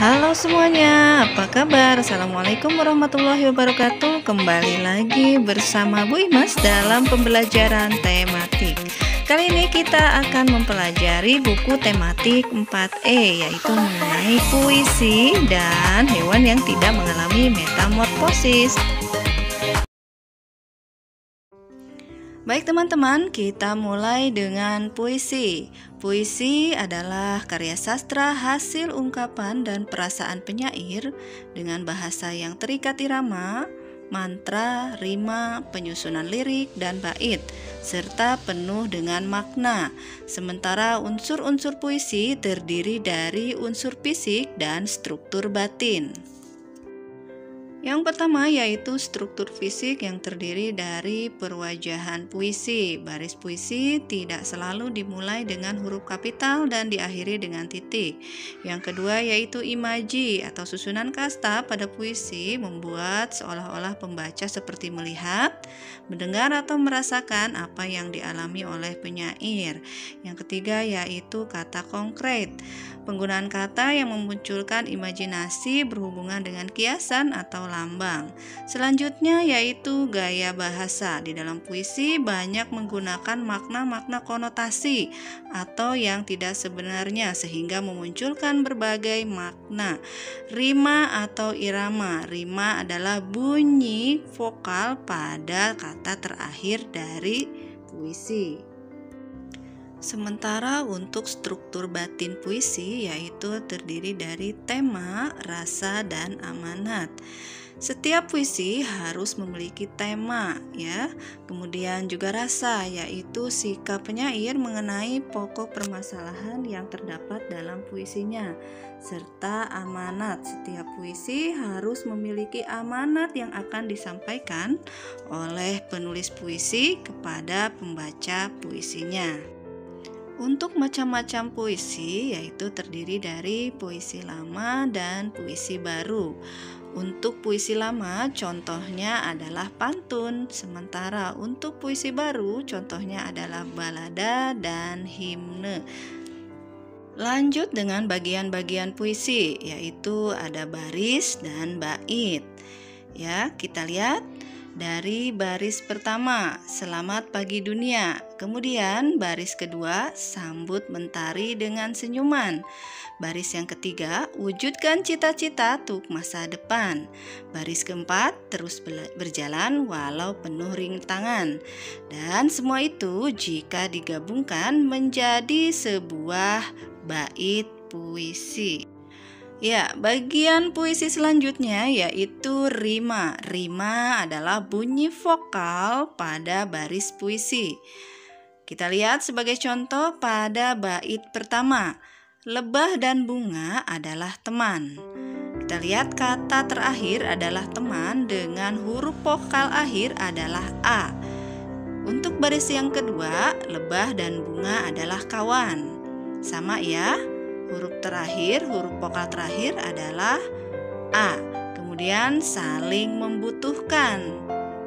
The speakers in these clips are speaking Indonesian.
Halo semuanya, apa kabar? Assalamualaikum warahmatullahi wabarakatuh. Kembali lagi bersama Bu Imas dalam pembelajaran tematik. Kali ini kita akan mempelajari buku tematik 4E, yaitu mengenai puisi dan hewan yang tidak mengalami metamorfosis. Baik teman-teman, kita mulai dengan puisi. Puisi adalah karya sastra hasil ungkapan dan perasaan penyair dengan bahasa yang terikat irama, mantra, rima, penyusunan lirik, dan bait, serta penuh dengan makna. Sementara unsur-unsur puisi terdiri dari unsur fisik dan struktur batin. Yang pertama yaitu struktur fisik yang terdiri dari perwajahan puisi. Baris puisi tidak selalu dimulai dengan huruf kapital dan diakhiri dengan titik. Yang kedua yaitu imaji atau susunan kasta pada puisi membuat seolah-olah pembaca seperti melihat, mendengar atau merasakan apa yang dialami oleh penyair. Yang ketiga yaitu kata konkret. Penggunaan kata yang memunculkan imajinasi berhubungan dengan kiasan atau lambang. Selanjutnya yaitu gaya bahasa. Di dalam puisi banyak menggunakan makna-makna konotasi atau yang tidak sebenarnya sehingga memunculkan berbagai makna. Rima atau irama. Rima adalah bunyi vokal pada kata terakhir dari puisi. Sementara untuk struktur batin puisi yaitu terdiri dari tema, rasa, dan amanat. Setiap puisi harus memiliki tema ya. Kemudian juga rasa yaitu sikap penyair mengenai pokok permasalahan yang terdapat dalam puisinya. Serta amanat, setiap puisi harus memiliki amanat yang akan disampaikan oleh penulis puisi kepada pembaca puisinya. Untuk macam-macam puisi yaitu terdiri dari puisi lama dan puisi baru. Untuk puisi lama contohnya adalah pantun, sementara untuk puisi baru contohnya adalah balada dan himne. Lanjut dengan bagian-bagian puisi yaitu ada baris dan bait. Ya, kita lihat dari baris pertama, selamat pagi dunia. Kemudian baris kedua, sambut mentari dengan senyuman. Baris yang ketiga, wujudkan cita-cita untuk masa depan. Baris keempat, terus berjalan walau penuh rintangan. Dan semua itu jika digabungkan menjadi sebuah bait puisi. Ya, bagian puisi selanjutnya yaitu rima. Rima adalah bunyi vokal pada baris puisi. Kita lihat sebagai contoh pada bait pertama. Lebah dan bunga adalah teman. Kita lihat kata terakhir adalah teman dengan huruf vokal akhir adalah A. Untuk baris yang kedua, lebah dan bunga adalah kawan. Sama ya. Huruf terakhir, huruf vokal terakhir adalah A. Kemudian saling membutuhkan.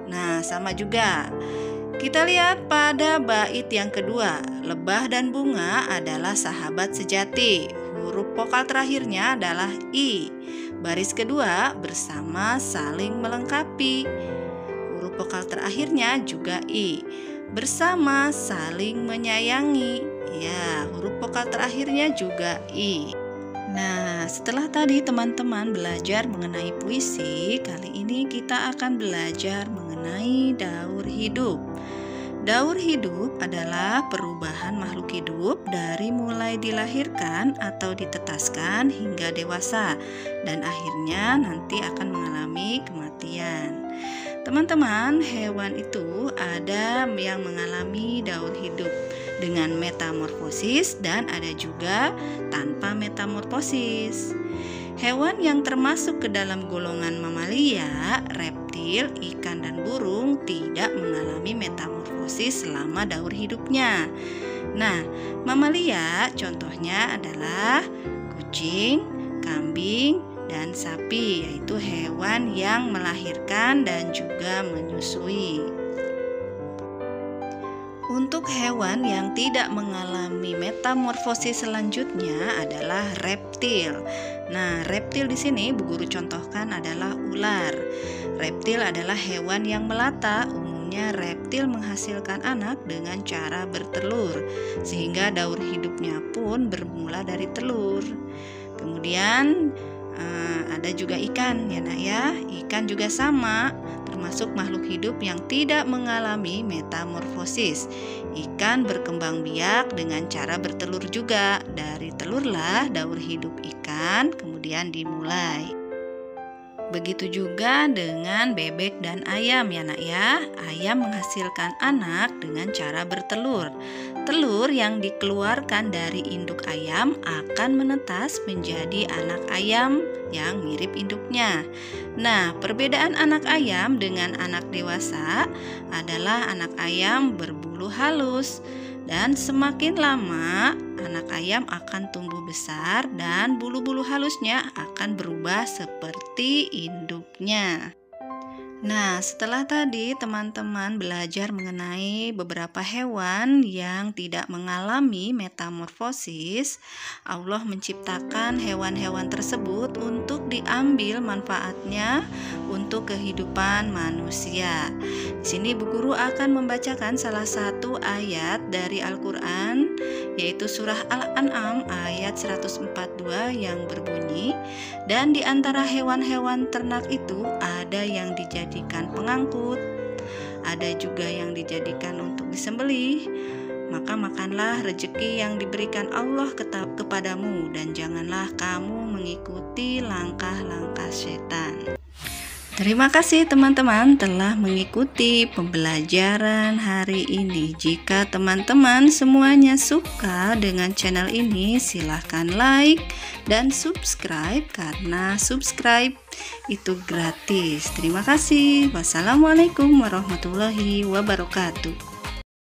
Nah, sama juga. Kita lihat pada bait yang kedua. Lebah dan bunga adalah sahabat sejati. Huruf vokal terakhirnya adalah I. Baris kedua bersama saling melengkapi. Huruf vokal terakhirnya juga I. Bersama saling menyayangi. Ya, huruf vokal terakhirnya juga I. Nah, setelah tadi teman-teman belajar mengenai puisi, kali ini kita akan belajar mengenai daur hidup. Daur hidup adalah perubahan makhluk hidup dari mulai dilahirkan atau ditetaskan hingga dewasa dan akhirnya nanti akan mengalami kematian. Teman-teman, hewan itu ada yang mengalami daur hidup dengan metamorfosis dan ada juga tanpa metamorfosis. Hewan yang termasuk ke dalam golongan mamalia, reptil, ikan, dan burung tidak mengalami metamorfosis selama daur hidupnya. Nah, mamalia contohnya adalah kucing, kambing, dan sapi, yaitu hewan yang melahirkan dan juga menyusui. Untuk hewan yang tidak mengalami metamorfosis selanjutnya adalah reptil. Nah, reptil di sini Bu Guru contohkan adalah ular. Reptil adalah hewan yang melata. Umumnya reptil menghasilkan anak dengan cara bertelur, sehingga daur hidupnya pun bermula dari telur. Kemudian ada juga ikan ya nak ya. Ikan juga sama, termasuk makhluk hidup yang tidak mengalami metamorfosis. Ikan berkembang biak dengan cara bertelur juga. Dari telurlah daur hidup ikan kemudian dimulai. Begitu juga dengan bebek dan ayam ya nak ya. Ayam menghasilkan anak dengan cara bertelur. Telur yang dikeluarkan dari induk ayam akan menetas menjadi anak ayam yang mirip induknya. Nah, perbedaan anak ayam dengan anak dewasa adalah anak ayam berbulu halus. Dan semakin lama anak ayam akan tumbuh besar dan bulu-bulu halusnya akan berubah seperti induknya. Nah, setelah tadi teman-teman belajar mengenai beberapa hewan yang tidak mengalami metamorfosis, Allah menciptakan hewan-hewan tersebut untuk diambil manfaatnya untuk kehidupan manusia. Di sini Bu Guru akan membacakan salah satu ayat dari Al-Quran, yaitu surah Al-An'am ayat 142 yang berbunyi, dan di antara hewan-hewan ternak itu ada yang dijadikan pengangkut, ada juga yang dijadikan untuk disembelih. Maka makanlah rezeki yang diberikan Allah kepadamu, dan janganlah kamu mengikuti langkah-langkah setan. Terima kasih teman-teman telah mengikuti pembelajaran hari ini. Jika teman-teman semuanya suka dengan channel ini, silahkan like dan subscribe, karena subscribe itu gratis. Terima kasih. Wassalamualaikum warahmatullahi wabarakatuh.